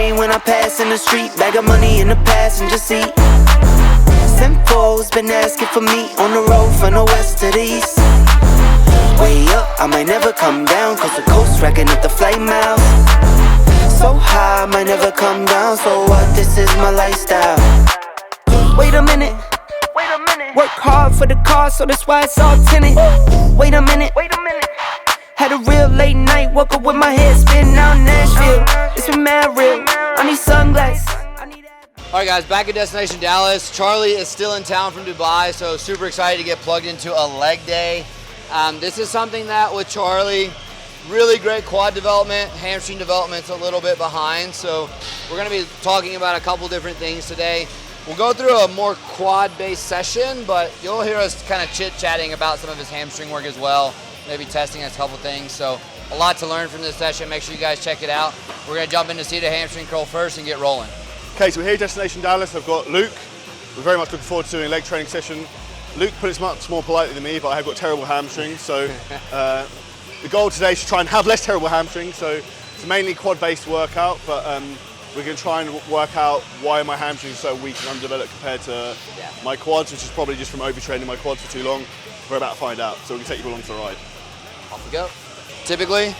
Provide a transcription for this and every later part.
chain when I pass in the street. Bag of money in the passenger seat. Simcoe's been asking for me on the road from the west to the east. Way up, I might never come down, cause the coast racking up the flight miles. So high, I might never come down, so what, this is my lifestyle. Wait a minute, work hard for the car, so that's why it's all tinted. Wait a minute, had a real late night, woke up with my head spinning out in Nashville. It's been mad real, I need sunglasses. Alright guys, back at Destination Dallas. Charlie is still in town from Dubai, so super excited to get plugged into a leg day. This is something that with Charlie, really great quad development, hamstring development's a little bit behind, so we're going to be talking about a couple different things today. We'll go through a more quad-based session, but you'll hear us kind of chit-chatting about some of his hamstring work as well, maybe testing a couple things, so a lot to learn from this session. Make sure you guys check it out. We're going to jump in to see the hamstring curl first and get rolling. Okay, so we're here at Destination Dallas. I've got Luke. We're very much looking forward to doing a leg training session. Luke put it much more politely than me, but I have got terrible hamstrings, so the goal today is to try and have less terrible hamstrings, so it's mainly quad-based workout, but we're going to try and work out why my hamstrings are so weak and undeveloped compared to my quads, which is probably just from overtraining my quads for too long. We're about to find out, so we're going to take you along for a ride. Off we go. Typically,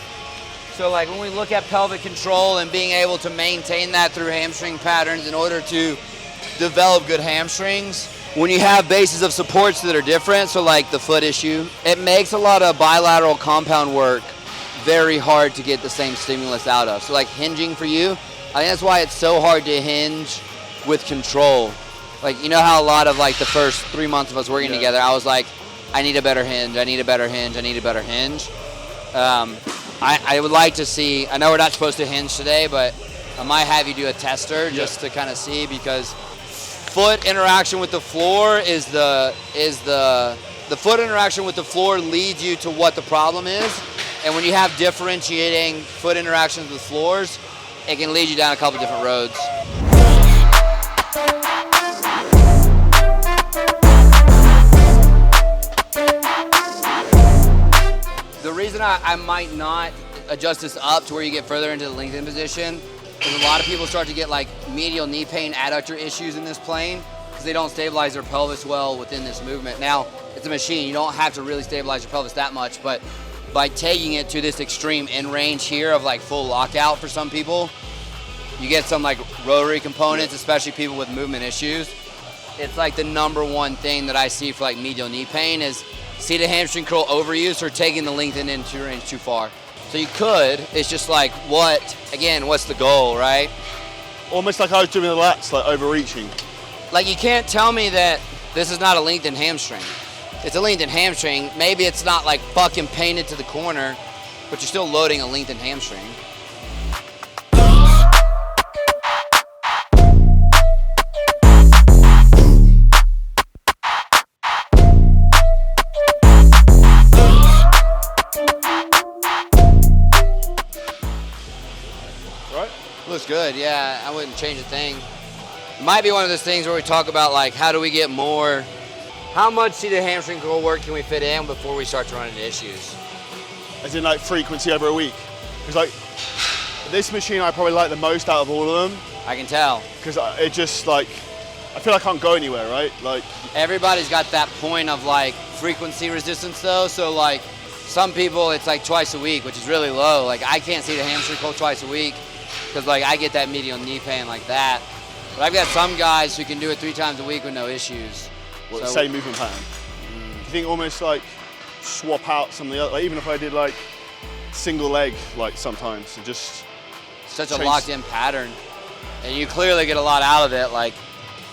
so like when we look at pelvic control and being able to maintain that through hamstring patterns in order to develop good hamstrings, when you have bases of supports that are different, so like the foot issue, it makes a lot of bilateral compound work very hard to get the same stimulus out of. So like hinging for you, I think that's why it's so hard to hinge with control. Like, you know how a lot of like the first 3 months of us working together, I was like, I need a better hinge, I need a better hinge, I need a better hinge. I would like to see, I know we're not supposed to hinge today, but I might have you do a tester just to kind of see, because foot interaction with the floor is the foot interaction with the floor leads you to what the problem is. And when you have differentiating foot interactions with floors, it can lead you down a couple different roads. The reason I might not adjust this up to where you get further into the lengthened position is a lot of people start to get like medial knee pain, adductor issues in this plane because they don't stabilize their pelvis well within this movement. Now, it's a machine. You don't have to really stabilize your pelvis that much, but by taking it to this extreme end range here of like full lockout for some people, you get some like rotary components, especially people with movement issues. It's like the #1 thing that I see for like medial knee pain is see the hamstring curl overuse or taking the lengthened into range too far. So you could, it's just like what's the goal, right? Almost like I was doing the lats, like overreaching. Like you can't tell me that this is not a lengthened hamstring. It's a lengthened hamstring. Maybe it's not like fucking painted to the corner, but you're still loading a lengthened hamstring. Looks good, yeah, I wouldn't change a thing. It might be one of those things where we talk about like how do we get more, how much seated hamstring curl work can we fit in before we start to run into issues? As in like frequency over a week. Because like this machine I probably like the most out of all of them. I can tell. Because it just like, I feel like I can't go anywhere, right? Like everybody's got that point of like frequency resistance though, so like some people it's like twice a week, which is really low. Like I can't see the hamstring curl twice a week because like I get that medial knee pain like that. But I've got some guys who can do it 3 times a week with no issues. Well, so, same movement pattern. Do you think almost like swap out some of the other, like even if I did like single leg like sometimes, and just such a locked in pattern. And you clearly get a lot out of it. Like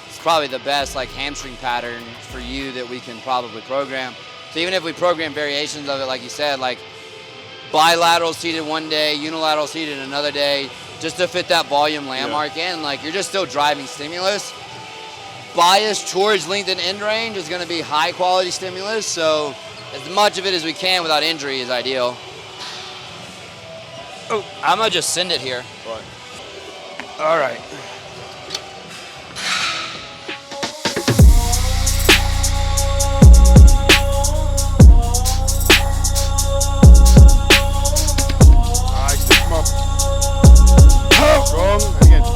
it's probably the best like hamstring pattern for you that we can probably program. So even if we program variations of it, like you said, like bilateral seated one day, unilateral seated another day, just to fit that volume landmark in, like you're just still driving stimulus. Bias towards lengthened end range is going to be high quality stimulus, so as much of it as we can without injury is ideal. Oh, I'm going to just send it here. Right. All right. Alright, stick them up. Strong, again.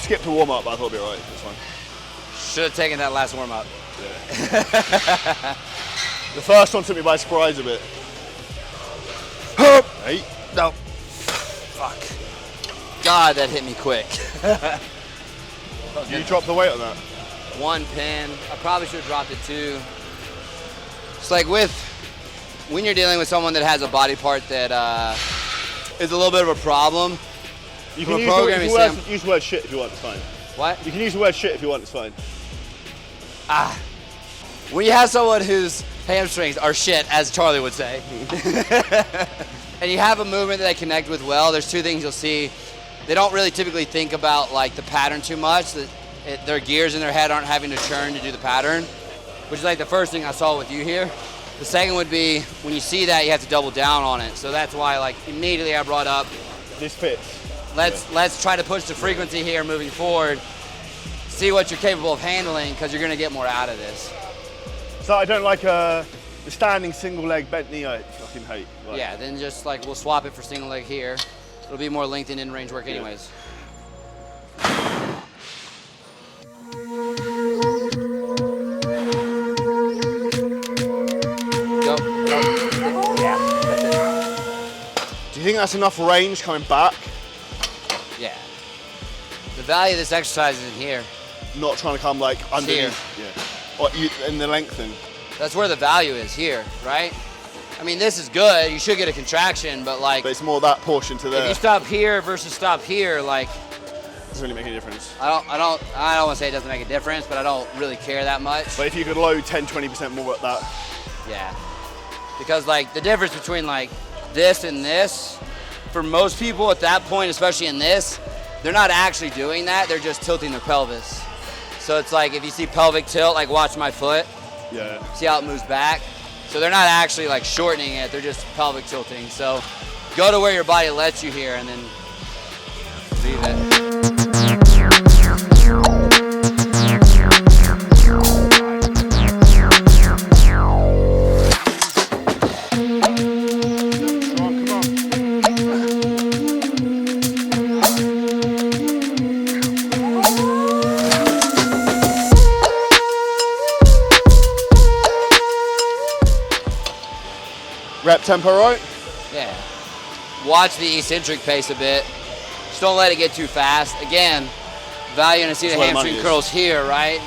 skipped a warm up, but I thought it'd be alright. It's fine. Should have taken that last warm up. Yeah. The first one took me by surprise a bit. Hey. No. Fuck. God, that hit me quick. Did you drop the weight on that? 1 pin. I probably should have dropped it 2. It's like when you're dealing with someone that has a body part that is a little bit of a problem. You from can a programming standpoint. use the word shit if you want, it's fine. What? You can use the word shit if you want, it's fine. When you have someone whose hamstrings are shit, as Charlie would say, and you have a movement that they connect with well, there's 2 things you'll see. They don't really typically think about like the pattern too much. Their gears in their head aren't having to churn to do the pattern, which is like the first thing I saw with you here. The second would be when you see that, you have to double down on it. So that's why like immediately I brought up, This fits. let's try to push the frequency here moving forward. See what you're capable of handling, because you're going to get more out of this. So I don't like the standing single leg bent knee. I fucking hate. Like, Yeah, then just like we'll swap it for single leg here. It'll be more lengthened in range work anyways. Go. Yeah, that's it. Do you think that's enough range coming back? Yeah. The value of this exercise is in here. Not trying to come like underneath. Yeah. Or in the lengthen. That's where the value is here, right? I mean, this is good. You should get a contraction, but like, But it's more that portion to if there. you stop here versus stop here, like, Doesn't really make any difference. I don't want to say it doesn't make a difference, but I don't really care that much. But if you could load 10-20% more at that. Yeah. Because like the difference between like this and this, for most people at that point, especially in this, they're not actually doing that. They're just tilting their pelvis. So it's like if you see pelvic tilt, like watch my foot, Yeah. see how it moves back. So they're not actually like shortening it, they're just pelvic tilting. So go to where your body lets you here and then leave it. Rep tempo right? Yeah. Watch the eccentric pace a bit. Just don't let it get too fast. Again, value in a seat of That's where the money hamstring is. curls here, right?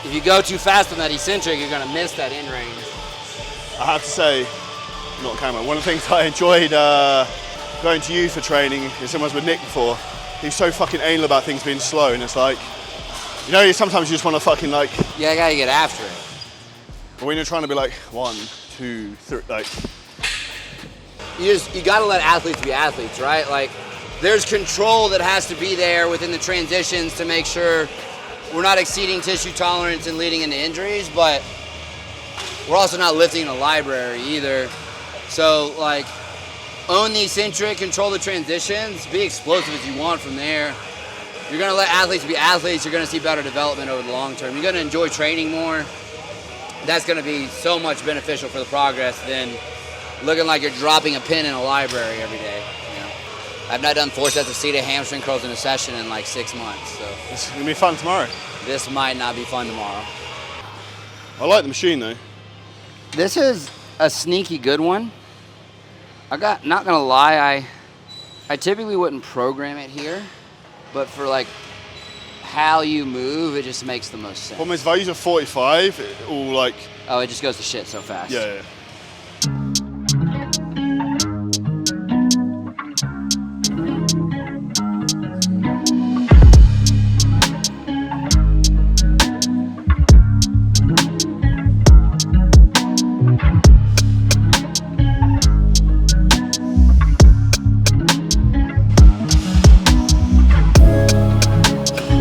If you go too fast on that eccentric, you're gonna miss that in range. I have to say, not camera, one of the things I enjoyed going to you for training is someone with Nick before. He's so fucking anal about things being slow, and it's like, you know, sometimes you just want to fucking like, Yeah, I gotta get after it. when you're trying to be like 1, 2, 3, like, You gotta let athletes be athletes, right? Like, there's control that has to be there within the transitions to make sure we're not exceeding tissue tolerance and leading into injuries, but we're also not lifting a library either. So, like, own the eccentric, control the transitions, be explosive as you want from there. You're gonna let athletes be athletes, you're gonna see better development over the long term. You're gonna enjoy training more. That's gonna be so much beneficial for the progress than looking like you're dropping a pin in a library every day. You know? I've not done 4 sets of seated hamstring curls in a session in like 6 months, so it's gonna be fun tomorrow. this might not be fun tomorrow. I like the machine though. This is a sneaky good one. Not gonna lie, I typically wouldn't program it here, but for like how you move, it just makes the most sense. Problem is, if I use a 45, it all like, Oh, it just goes to shit so fast. yeah.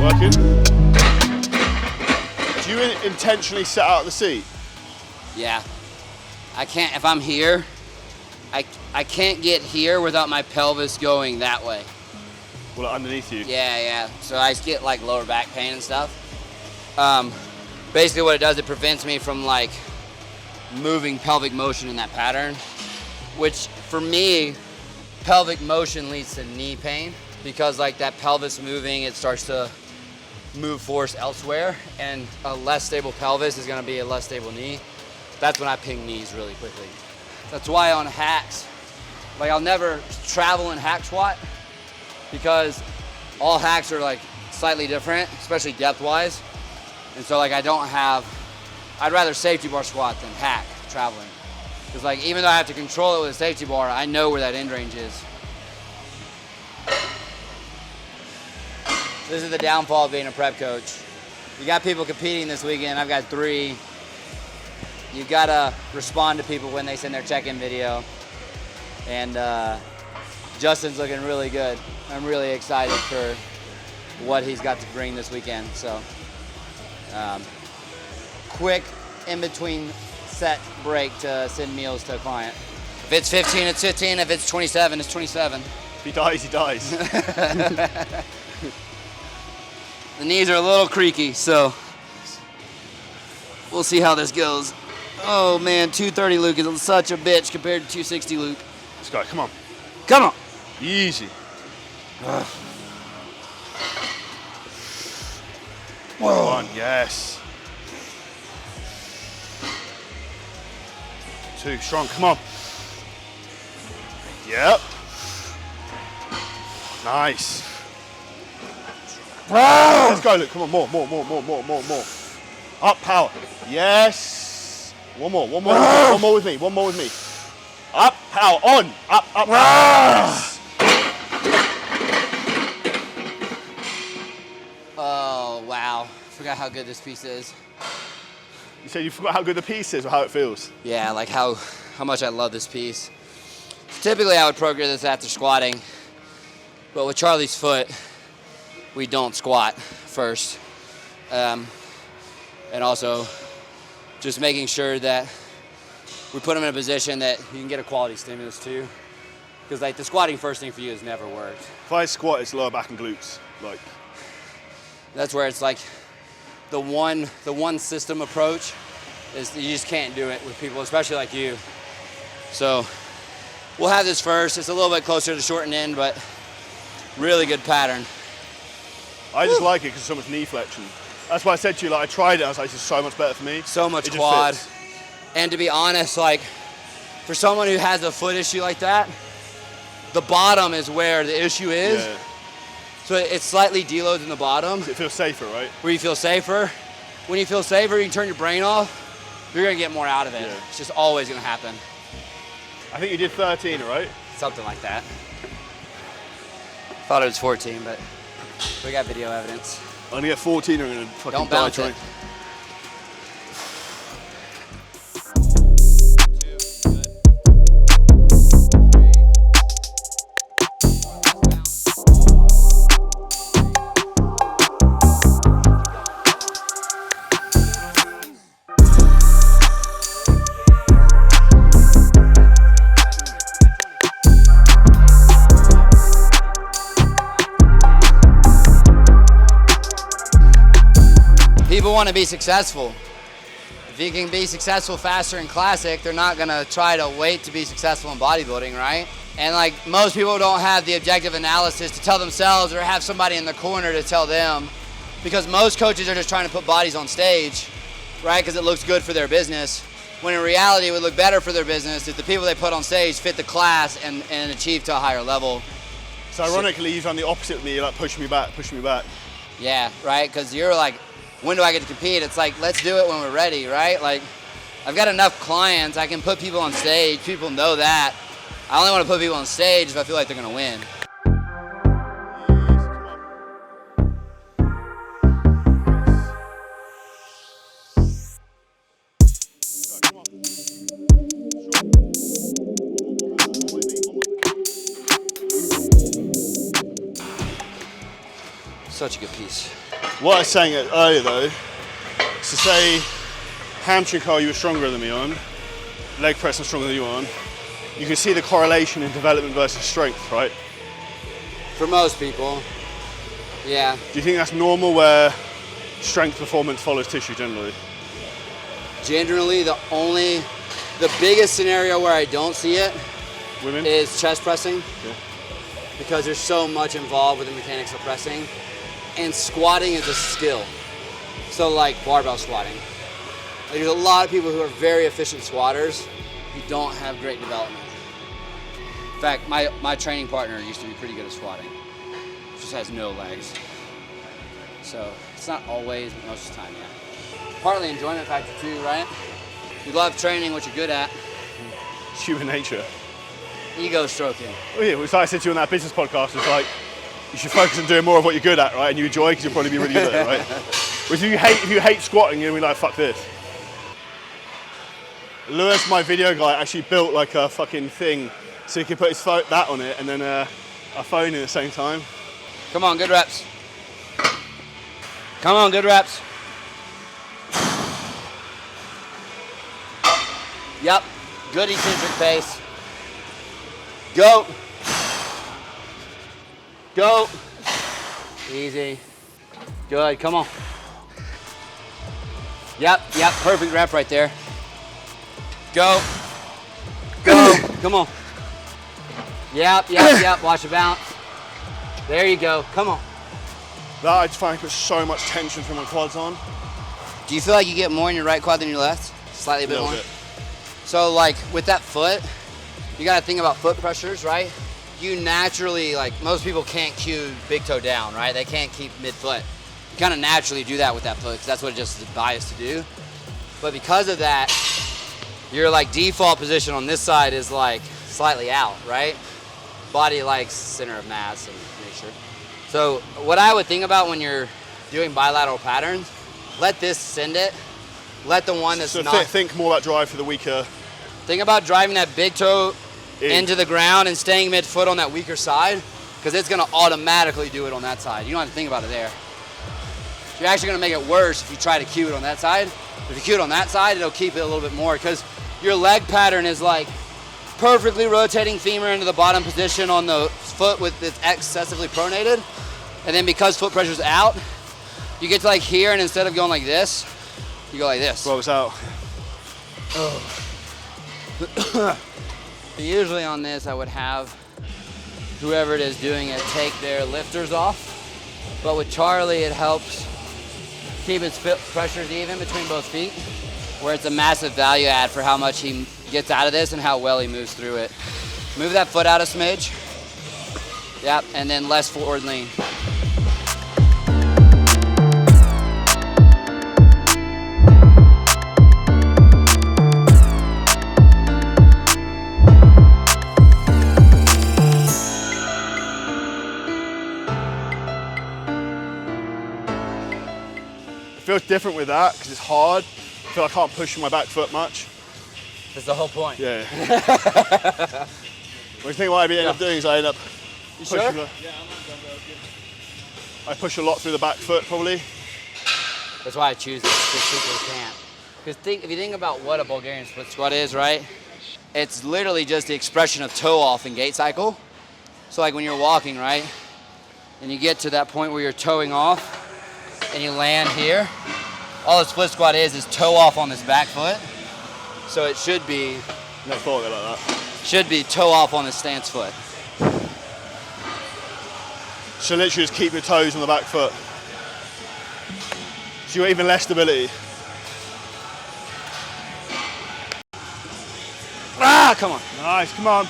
Working. Do you intentionally set out the seat? Yeah. I can't, if I'm here, I can't get here without my pelvis going that way. Well, like underneath you. Yeah. So I get like lower back pain and stuff. Basically what it does, it prevents me from like moving pelvic motion in that pattern, which for me, pelvic motion leads to knee pain. because like that pelvis moving, it starts to move force elsewhere, and a less stable pelvis is gonna be a less stable knee. That's when I ping knees really quickly. That's why on hacks, like I'll never travel in hack squat because all hacks are like slightly different, especially depth-wise. And so like I'd rather safety bar squat than hack traveling. Because like even though I have to control it with a safety bar, I know where that end range is. This is the downfall of being a prep coach. You got people competing this weekend. I've got 3. You gotta respond to people when they send their check-in video. And Justin's looking really good. I'm really excited for what he's got to bring this weekend. So quick in between set break to send meals to a client. If it's 15, it's 15. If it's 27, it's 27. If he dies, he dies. The knees are a little creaky, so we'll see how this goes. Oh man, 230 Luke is such a bitch compared to 260 Luke. Let's go, come on. Come on. Easy. Whoa. 1, yes. 2, strong, come on. Yep. Nice. Let's go, Luke. Come on, more. Up, power. Yes. One more with me. One more with me. Up, power, on. Up. Yes. Oh, wow. Forgot how good this piece is. You said you forgot how good the piece is or how it feels? Yeah, like how much I love this piece. Typically, I would program this after squatting, but with Charlie's foot, we don't squat first. And also just making sure that we put him in a position that you can get a quality stimulus too. Because like the squatting first thing for you has never worked. If I squat, it's lower back and glutes. Like that's where it's like the one system approach is you just can't do it with people, especially like you. So we'll have this first. It's a little bit closer to the shortened end, but really good pattern. I just like it because so much knee flexion. That's why I said to you, like I tried it, I was like, this is so much better for me. So much quad. And to be honest, like for someone who has a foot issue like that, the bottom is where the issue is. Yeah. So it's slightly deloads in the bottom. It feels safer, right? Where you feel safer. When you feel safer, you can turn your brain off. You're gonna get more out of it. Yeah. It's just always gonna happen. I think you did 13, right? Something like that. Thought it was 14, but we got video evidence. I'm gonna get 14 or I'm gonna fucking Don't die bounce trying. it. People want to be successful. If you can be successful faster in classic, they're not gonna try to wait to be successful in bodybuilding, right? And like most people don't have the objective analysis to tell themselves or have somebody in the corner to tell them, because most coaches are just trying to put bodies on stage, right? Because it looks good for their business. When in reality, it would look better for their business if the people they put on stage fit the class and achieve to a higher level. So ironically, you've done the opposite of me. You're like pushing me back. Yeah, right? Because you're like, when do I get to compete? It's like, let's do it when we're ready, right? Like, I've got enough clients. I can put people on stage. People know that. I only want to put people on stage if I feel like they're going to win. Such a good piece. What I was saying earlier though, is to say hamstring curl you were stronger than me on, leg press I'm stronger than you on, you can see the correlation in development versus strength, right? For most people, yeah. Do you think that's normal where strength performance follows tissue generally? Generally, the biggest scenario where I don't see it Women? is chest pressing. Yeah. because there's so much involved with the mechanics of pressing. And squatting is a skill. So like barbell squatting. There's a lot of people who are very efficient squatters who don't have great development. In fact, my training partner used to be pretty good at squatting. Just has no legs. So it's not always, but most of the time, yeah. Partly enjoyment factor too, right? You love training what you're good at. It's human nature. Ego stroking. Well, yeah, it's like I said to you on that business podcast, it's like, you should focus on doing more of what you're good at, right? And you enjoy because you'll probably be really good at it, right? Whereas if you hate squatting, you'll be like, fuck this. Lewis, my video guy, actually built like a fucking thing so he could put his phone, that on it, and then a phone in at the same time. Come on, good reps. Come on, good reps. Yep, good eccentric pace. Go. Go. Easy. Good, come on. Yep, perfect rep right there. Go. Go, come on. Yep, watch it bounce. There you go, come on. That I just find I put so much tension through my quads on. Do you feel like you get more in your right quad than your left? Slightly a bit more? So like with that foot, you gotta think about foot pressures, right? You naturally, like most people can't cue big toe down, right? They can't keep mid-foot. You kind of naturally do that with that foot because that's what it just is biased to do. But because of that, your like default position on this side is like slightly out, right? Body likes center of mass and nature. So what I would think about when you're doing bilateral patterns, let this send it. Let the one that's not. Think more about drive for the weaker. Think about driving that big toe into the ground and staying mid-foot on that weaker side because it's going to automatically do it on that side. You don't have to think about it there. You're actually going to make it worse if you try to cue it on that side. If you cue it on that side, it'll keep it a little bit more because your leg pattern is like perfectly rotating femur into the bottom position on the foot with it's excessively pronated. And then because foot pressure's out, you get to like here and instead of going like this, you go like this. Well, it's out. Usually on this, I would have whoever it is doing it take their lifters off. But with Charlie, it helps keep his pressures even between both feet, where it's a massive value add for how much he gets out of this and how well he moves through it. Move that foot out a smidge. Yep, and then less forward lean. It feels different with that because it's hard. I feel like I can't push my back foot much. That's the whole point. Yeah. What you think what I end up doing is I end up pushing. Sure? I push a lot through the back foot probably. That's why I choose this because people can't. Because if you think about what a Bulgarian split squat is, right? It's literally just the expression of toe off and gait cycle. So like when you're walking, right? And you get to that point where you're toeing off and you land here, all a split squat is toe off on this back foot. So it should be, Never thought of it like that. should be toe off on the stance foot. So literally just keep your toes on the back foot. So you got even less stability. Ah, come on. Nice, come on.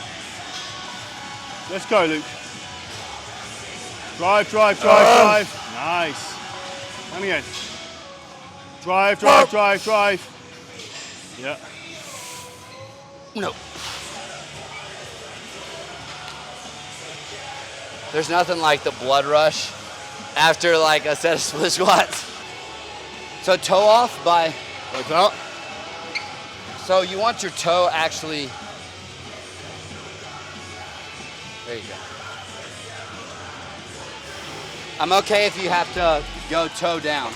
Let's go, Luke. Drive, drive, drive, drive. Nice. And again. Drive, drive, drive, drive. Yeah. No. There's nothing like the blood rush after like a set of split squats. So toe off by, Like that. so you want your toe actually, there you go. I'm okay if you have to go toe down.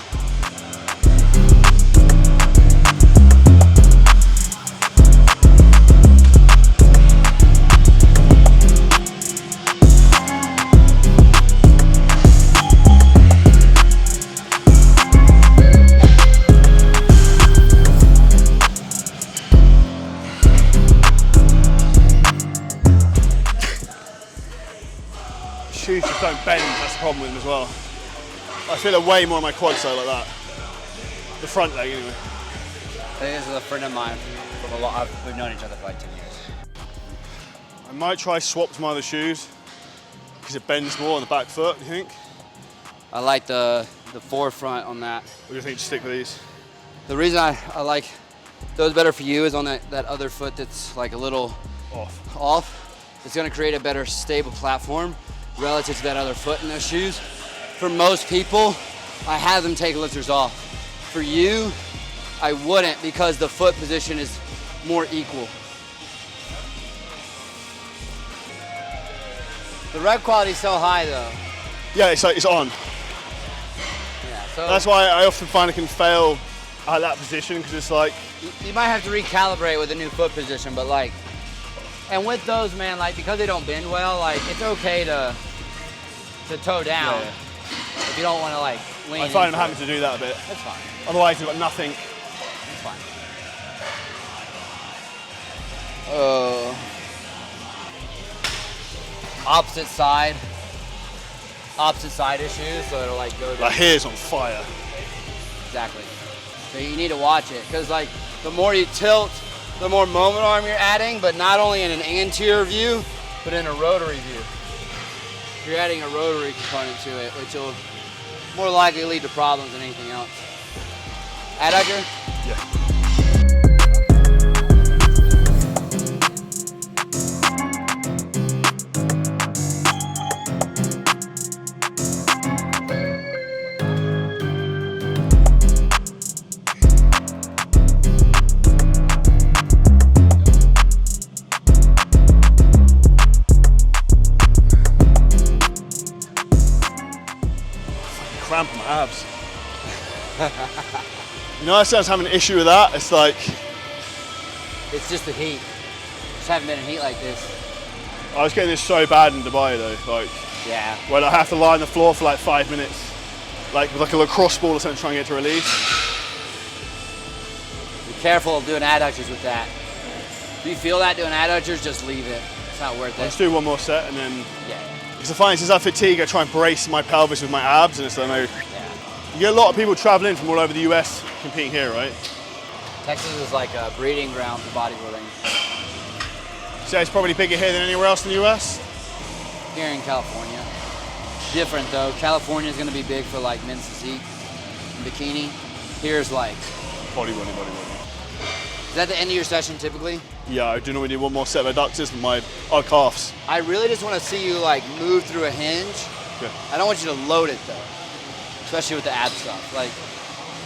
bend, that's the problem with them as well. I feel it way more on my quad side like that. The front leg anyway. I think this is a friend of mine from a lot. We've known each other for like 10 years. I might try swap to my other shoes because it bends more on the back foot, do you think? I like the forefront on that. Or do you think just stick with these? The reason I like those better for you is on that other foot that's like a little off. It's gonna create a better stable platform relative to that other foot in those shoes. For most people, I have them take lifters off. For you, I wouldn't because the foot position is more equal. The rep quality is so high though. Yeah, it's on. Yeah, so That's why I often find I can fail at that position because it's like, you might have to recalibrate with a new foot position, but like, and with those, man, like because they don't bend well, like it's okay to toe down yeah. if you don't want to like lean. I find I'm into having it. to do that a bit. That's fine. Otherwise, you've got nothing. That's fine. Opposite side issues, so it'll like go down. Like here's on fire. Exactly. So you need to watch it, because like the more you tilt, the more moment arm you're adding, but not only in an anterior view, but in a rotary view. You're adding a rotary component to it, which will more likely lead to problems than anything else. Adductor? Yeah. Cramp in my abs. You know, I was having an issue with that. It's like, It's just the heat. Just haven't been in heat like this. I was getting this so bad in Dubai though, like, Yeah. when I have to lie on the floor for like 5 minutes, like with like a lacrosse ball or something trying to get to release. Be careful of doing adductors with that. If you feel that doing adductors, just leave it. It's not worth I'll just it. do one more set and then, Yeah. because I find since I fatigue, I try and brace my pelvis with my abs and it's like, no. Yeah. You get a lot of people traveling from all over the US competing here, right? Texas is like a breeding ground for bodybuilding. So it's probably bigger here than anywhere else in the US? Here in California. Different though. California is going to be big for like men's physique and bikini. Here's like, Bodybuilding. is that the end of your session typically? Yeah, I do normally do one more set of adductors with my calves. I really just want to see you like move through a hinge. Okay. I don't want you to load it though, especially with the ab stuff. Like,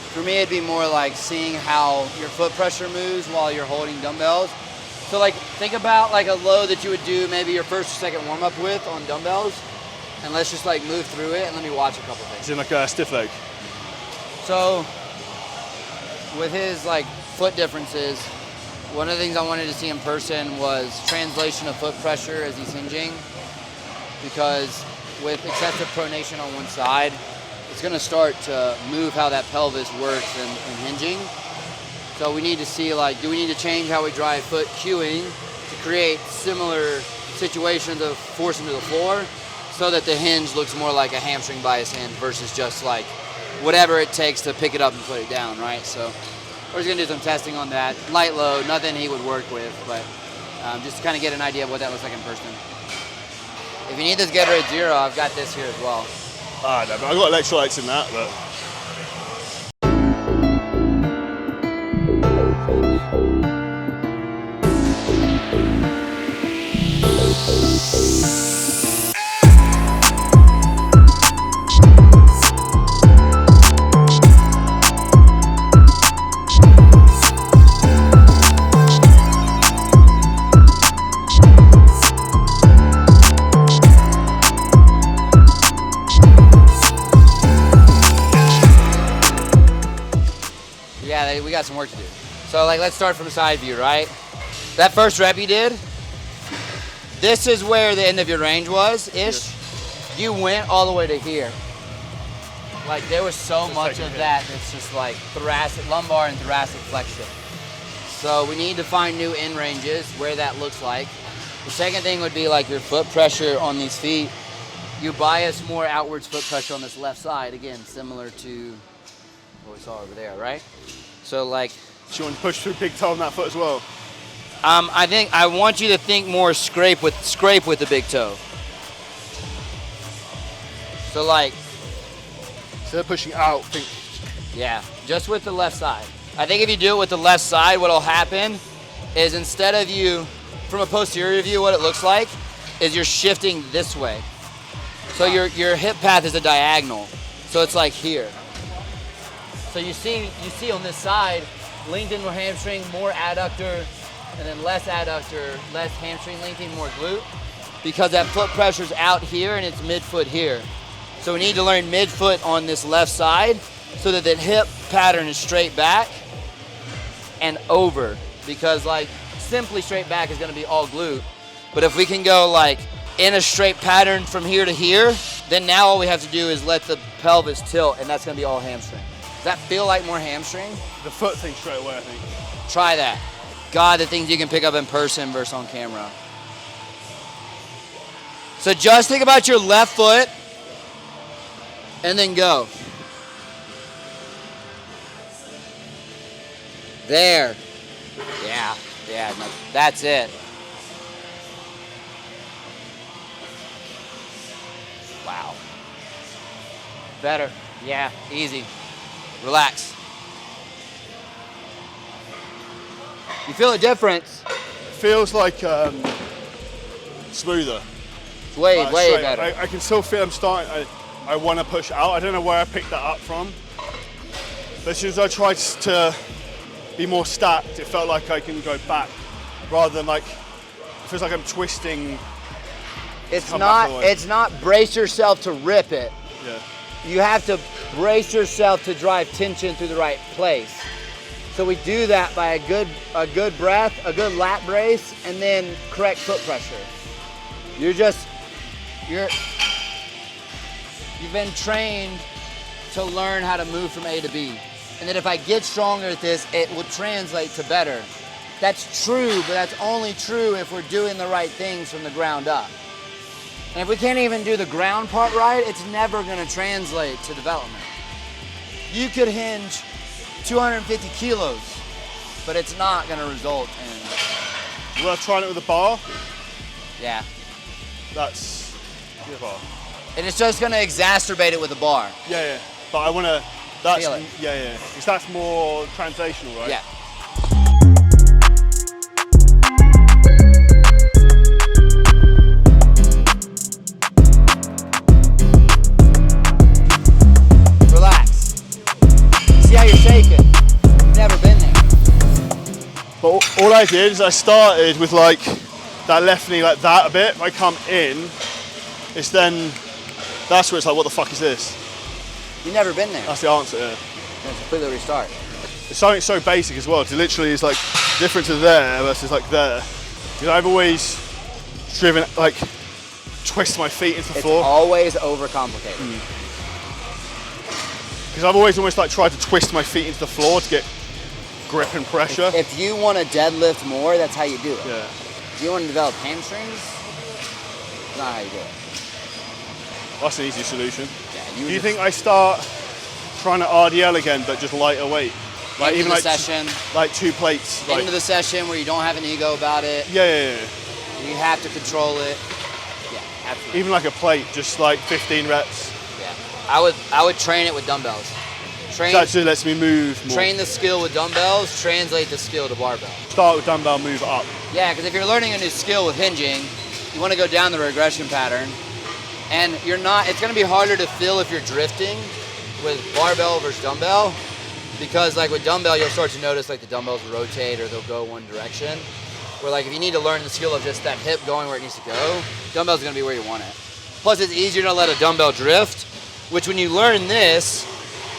for me, it'd be more like seeing how your foot pressure moves while you're holding dumbbells. So like, think about like a load that you would do maybe your first or second warm up with on dumbbells, and let's just like move through it and let me watch a couple things. It's in like a stiff leg. So, with his like foot differences, one of the things I wanted to see in person was translation of foot pressure as he's hinging, because with excessive pronation on one side, it's going to start to move how that pelvis works in hinging. So we need to see like, do we need to change how we drive foot cueing to create similar situations of force him to the floor so that the hinge looks more like a hamstring bias hinge versus just like whatever it takes to pick it up and put it down, right? So we're just gonna do some testing on that. Light load, nothing he would work with, but just to kind of get an idea of what that looks like in person. If you need this Gatorade Zero, I've got this here as well. Ah, no, but I've got electrolytes in that, but. Yeah, we got some work to do. So like, let's start from side view, right? That first rep you did, this is where the end of your range was-ish. You went all the way to here. Like there was so much of that that's just like thoracic, lumbar and thoracic flexion. So we need to find new end ranges where that looks like. The second thing would be like your foot pressure on these feet. you bias more outwards foot pressure on this left side. Again, similar to what we saw over there, right? So like, Do you want to push through big toe on that foot as well? I think I want you to think more scrape with the big toe. So like, Instead of pushing out, think. yeah, just with the left side. I think if you do it with the left side, what'll happen is instead of you, from a posterior view, what it looks like is you're shifting this way. So your hip path is a diagonal. So it's like here. So you see on this side, lengthen more hamstring, more adductor, and then less adductor, less hamstring lengthening, more glute. Because that foot pressure's out here and it's midfoot here. So we need to learn midfoot on this left side so that the hip pattern is straight back and over. Because like simply straight back is gonna be all glute. But if we can go like in a straight pattern from here to here, then now all we have to do is let the pelvis tilt and that's gonna be all hamstring. Does that feel like more hamstring? The foot thing straight away, I think. Try that. God, the things you can pick up in person versus on camera. So just think about your left foot and then go. There. Yeah, no, that's it. Wow. Better. Yeah, easy. Relax. You feel a difference? Feels like smoother. Way Straight. better. I can still feel I'm starting. I want to push out. I don't know where I picked that up from. But as soon as I tried to be more stacked, it felt like I can go back rather than like, it feels like I'm twisting. It's not brace yourself to rip it. Yeah. You have to brace yourself to drive tension through the right place. So we do that by a good breath, a good lat brace, and then correct foot pressure. You've been trained to learn how to move from A to B. And then if I get stronger at this, it will translate to better. That's true, but that's only true if we're doing the right things from the ground up. And if we can't even do the ground part right, it's never gonna translate to development. You could hinge 250 kilos, but it's not gonna result in... Well, trying it with a bar. Yeah. That's a bar. And it's just gonna exacerbate it with a bar. Yeah. But I want to. That's Feel it. Yeah. Because that's more translational, right? Yeah. Relax. See how you're shaking? You've never been there. But all I did is I started with like that left knee like that a bit. If I come in, it's then, that's where it's like, what the fuck is this? You've never been there. That's the answer, yeah. Let's completely restart. It's something so basic as well, because literally it's like different to there versus like there. Because I've always driven, like, twist my feet into the It's floor. always overcomplicated. Because I've always almost like tried to twist my feet into the floor to get grip and pressure. If you want to deadlift more, that's how you do it. Yeah. If you want to develop hamstrings, it's not how you do it. That's an easy solution. Yeah, Do you think I start trying to RDL again, but just lighter weight? Like into even the like session, like 2 plates. Like, into the session where you don't have an ego about it, yeah. you have to control it. Yeah, absolutely. Even like a plate, just like 15 reps. Yeah, I would train it with dumbbells. Train That just lets me move more. the skill with dumbbells. Translate the skill to barbell. Start with dumbbell, move up. Yeah, because if you're learning a new skill with hinging, you want to go down the regression pattern. And it's going to be harder to feel if you're drifting with barbell versus dumbbell, because like with dumbbell, you'll start to notice like the dumbbells rotate or they'll go one direction. Where like if you need to learn the skill of just that hip going where it needs to go, dumbbell's going to be where you want it. Plus it's easier to let a dumbbell drift, which when you learn this,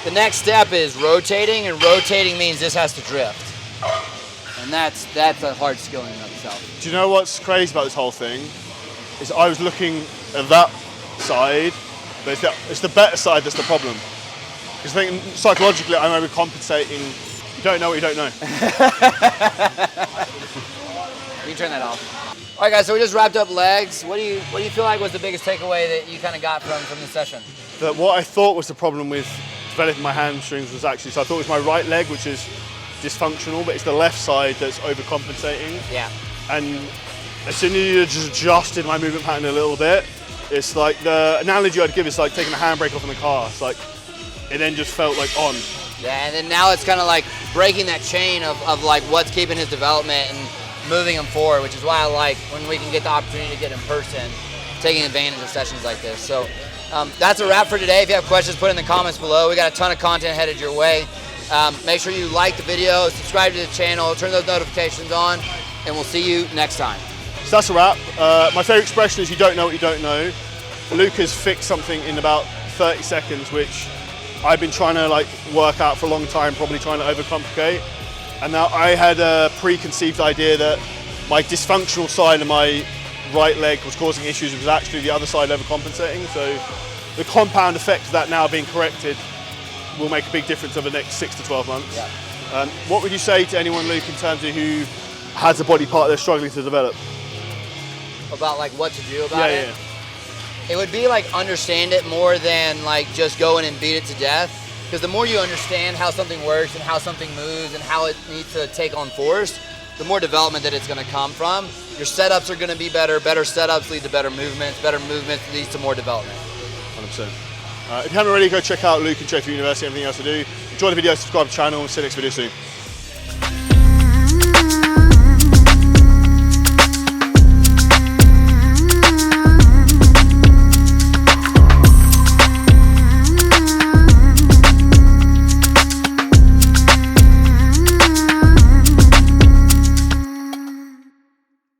the next step is rotating, and rotating means this has to drift. And that's a hard skill in and of itself. Do you know what's crazy about this whole thing? Is I was looking at that side, but it's the better side that's the problem. Because I think psychologically I'm overcompensating. You don't know what you don't know. You can turn that off. All right, guys. So we just wrapped up legs. What do you feel like was the biggest takeaway that you kind of got from the session? That what I thought was the problem with developing my hamstrings was actually, so I thought it was my right leg, which is dysfunctional, but it's the left side that's overcompensating. Yeah. And as soon as you just adjusted my movement pattern a little bit, it's like the analogy I'd give is like taking a handbrake off in the car. It's like, it then just felt like on. Yeah, and then now it's kind of like breaking that chain of like what's keeping his development and moving him forward, which is why I like when we can get the opportunity to get in person, taking advantage of sessions like this. So that's a wrap for today. If you have questions, put in the comments below. We got a ton of content headed your way. Make sure you like the video, subscribe to the channel, turn those notifications on, and we'll see you next time. So that's a wrap. My favorite expression is you don't know what you don't know. Luke has fixed something in about 30 seconds, which I've been trying to like work out for a long time, probably trying to overcomplicate. And now I had a preconceived idea that my dysfunctional side of my right leg was causing issues. It was actually the other side overcompensating. So the compound effect of that now being corrected will make a big difference over the next 6 to 12 months. Yeah. What would you say to anyone, Luke, in terms of who has a body part they're struggling to develop? About like what to do about it? Yeah. It would be like understand it more than like just go in and beat it to death. Because the more you understand how something works and how something moves and how it needs to take on force, the more development that it's going to come from. Your setups are going to be better. Better setups lead to better movements. Better movements leads to more development. 100%. If you haven't already, go check out Luke and Sheffield University, everything else to do. Enjoy the video, subscribe to the channel, and see you next video soon.